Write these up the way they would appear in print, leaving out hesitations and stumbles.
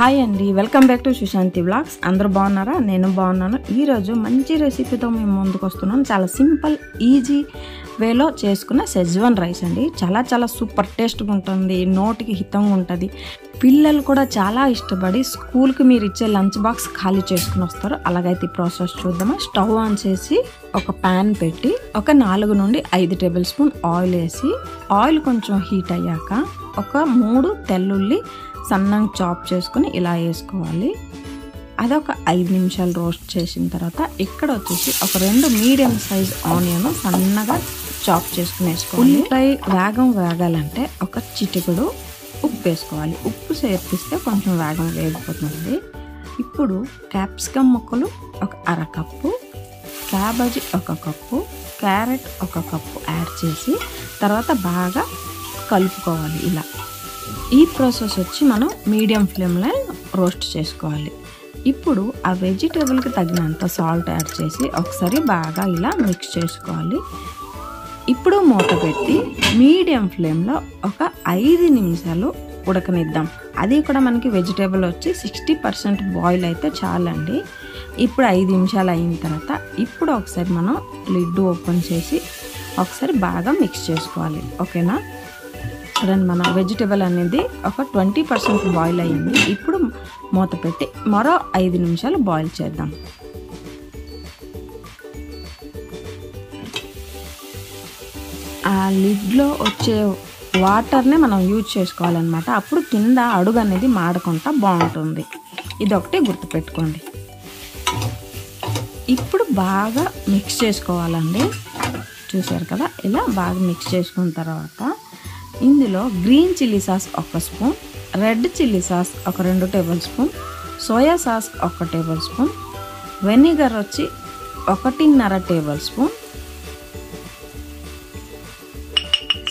Hi అండి, welcome back to Sushanti vlogs. అందరూ బాగున్నారా? నేను బాగున్నాను. ఈరోజు మంచి రెసిపీతో మేము ముందుకు వస్తున్నాను. చాలా సింపుల్ ఈజీ వేలో చేసుకున్న సెజ్వాన్ రైస్ అండి. చాలా సూపర్ టేస్ట్గా ఉంటుంది, నోటికి హితంగా ఉంటుంది. పిల్లలు కూడా చాలా ఇష్టపడి స్కూల్కి మీరు ఇచ్చే లంచ్ బాక్స్ ఖాళీ చేసుకుని వస్తారు. అలాగైతే ఈ ప్రాసెస్ చూద్దామా. స్టవ్ ఆన్ చేసి ఒక ప్యాన్ పెట్టి ఒక 4 నుండి 5 టేబుల్ స్పూన్ ఆయిల్ వేసి, ఆయిల్ కొంచెం హీట్ అయ్యాక ఒక 3 తెల్లుల్లి సన్నంగా చాప్ చేసుకుని ఇలా వేసుకోవాలి. అదొక 5 నిమిషాలు రోస్ట్ చేసిన తర్వాత ఇక్కడ వచ్చేసి ఒక 2 మీడియం సైజ్ ఆనియన్ సన్నగా చాప్ చేసుకుని వేసుకోవాలి. ఉల్లిపాయ వేగాలంటే ఒక చిటికెడు ఉప్పు వేసుకోవాలి. ఉప్పు చేర్పిస్తే కొంచెం వేగం వేగిపోతుంది. ఇప్పుడు క్యాప్సికమ్ ముక్కలు ఒక అరకప్పు, క్యాబేజీ ఒక కప్పు, క్యారెట్ ఒక కప్పు యాడ్ చేసి తర్వాత బాగా కలుపుకోవాలి. ఇలా ఈ ప్రాసెస్ వచ్చి మనం మీడియం ఫ్లేమ్లో రోస్ట్ చేసుకోవాలి. ఇప్పుడు ఆ వెజిటేబుల్కి తగినంత సాల్ట్ యాడ్ చేసి ఒకసారి బాగా ఇలా మిక్స్ చేసుకోవాలి. ఇప్పుడు మూత పెట్టి మీడియం ఫ్లేమ్లో ఒక 5 నిమిషాలు ఉడకనిద్దాం. అది కూడా మనకి వెజిటేబుల్ వచ్చి 60% బాయిల్ అయితే చాలండి. ఇప్పుడు 5 నిమిషాలు అయిన తర్వాత ఇప్పుడు ఒకసారి మనం లిడ్ ఓపెన్ చేసి ఒకసారి బాగా మిక్స్ చేసుకోవాలి. ఓకేనా? చూడండి, మన వెజిటేబుల్ అనేది ఒక 20% బాయిల్ అయ్యింది. ఇప్పుడు మూత పెట్టి మరో 5 నిమిషాలు బాయిల్ చేద్దాం. ఆ లిడ్లో వచ్చే వాటర్నే మనం యూజ్ చేసుకోవాలన్నమాట. అప్పుడు కింద అడుగు అనేది మాడకుండా బాగుంటుంది. ఇది ఒకటి గుర్తుపెట్టుకోండి. ఇప్పుడు బాగా మిక్స్ చేసుకోవాలండి. చూసారు కదా, ఇలా బాగా మిక్స్ చేసుకున్న తర్వాత ఇందులో green chilli sauce 1 spoon, red chilli sauce ఒక 2 table spoon, soya sauce 1 table spoon, vinegar వచ్చి 1.5 టేబుల్ స్పూన్.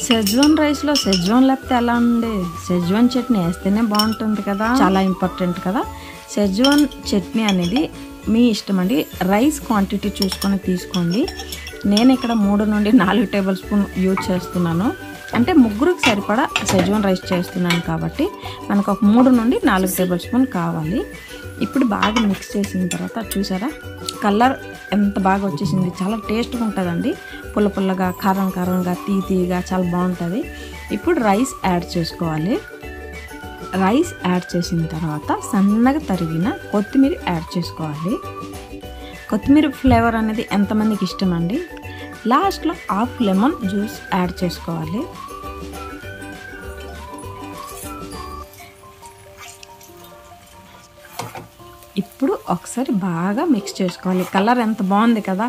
సెజ్వాన్ రైస్లో సెజ్వాన్ లేకపోతే ఎలా ఉంది? సెజ్వాన్ చట్నీ వేస్తేనే బాగుంటుంది కదా, చాలా ఇంపార్టెంట్ కదా. సెజ్వాన్ చట్నీ అనేది మీ ఇష్టం అండి. రైస్ క్వాంటిటీ చూసుకొని తీసుకోండి. నేను ఇక్కడ 3 నుండి 4 టేబుల్ స్పూన్ యూజ్ చేస్తున్నాను. అంటే ముగ్గురికి సరిపడా సెజ్వాన్ రైస్ చేస్తున్నాను కాబట్టి మనకు ఒక 3 నుండి 4 టేబుల్ స్పూన్ కావాలి. ఇప్పుడు బాగా మిక్స్ చేసిన తర్వాత చూసారా, కలర్ ఎంత బాగా వచ్చేసింది. చాలా టేస్ట్గా ఉంటుందండి. పుల్లగా, కారంగా, తీగా చాలా బాగుంటుంది. ఇప్పుడు రైస్ యాడ్ చేసుకోవాలి. రైస్ యాడ్ చేసిన తర్వాత సన్నగా తరిగిన కొత్తిమీర యాడ్ చేసుకోవాలి. కొత్తిమీర ఫ్లేవర్ అనేది ఎంతమందికి ఇష్టం అండి. లాస్ట్లో హాఫ్ లెమన్ జ్యూస్ యాడ్ చేసుకోవాలి. ఇప్పుడు ఒకసారి బాగా మిక్స్ చేసుకోవాలి. కలర్ ఎంత బాగుంది కదా,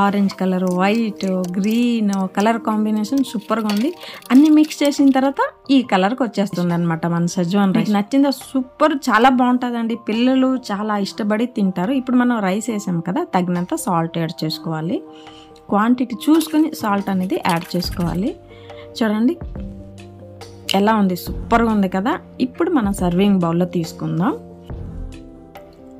orange colour, white, green colour combination సూపర్గా ఉంది. అన్నీ మిక్స్ చేసిన తర్వాత ఈ కలర్కి వచ్చేస్తుంది అనమాట మన సెజ్వాన్ రైస్. నచ్చిందా? సూపర్, చాలా బాగుంటుందండి. పిల్లలు చాలా ఇష్టపడి తింటారు. ఇప్పుడు మనం రైస్ వేసాం కదా, తగినంత సాల్ట్ యాడ్ చేసుకోవాలి. క్వాంటిటీ చూసుకొని సాల్ట్ అనేది యాడ్ చేసుకోవాలి. చూడండి ఎలా ఉంది, సూపర్గా ఉంది కదా. ఇప్పుడు మనం సర్వింగ్ బౌల్లో తీసుకుందాం.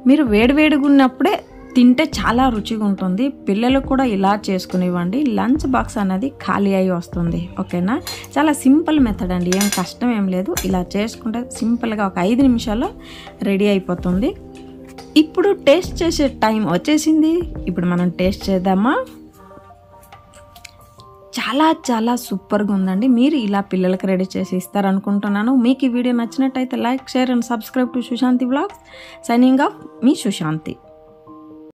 మీరు వేడివేడిగా ఉన్నప్పుడే తింటే చాలా రుచిగా ఉంటుంది. పిల్లలు కూడా ఇలా చేసుకుని ఇవ్వండి. లంచ్ బాక్స్ అనేది ఖాళీ అయి వస్తుంది. ఓకేనా? చాలా సింపుల్ మెథడ్ అండి, ఏం కష్టం ఏం లేదు. ఇలా చేసుకుంటే సింపుల్గా ఒక 5 నిమిషాల్లో రెడీ అయిపోతుంది. ఇప్పుడు టేస్ట్ చేసే టైం వచ్చేసింది. ఇప్పుడు మనం టేస్ట్ చేద్దామా? చాలా సూపర్గా ఉందండి. మీరు ఇలా పిల్లలకి రెడీ చేసి ఇస్తారనుకుంటున్నాను. మీకు ఈ వీడియో నచ్చినట్టయితే like, share and subscribe to Sushanti vlogs. Signing off, me Sushanti.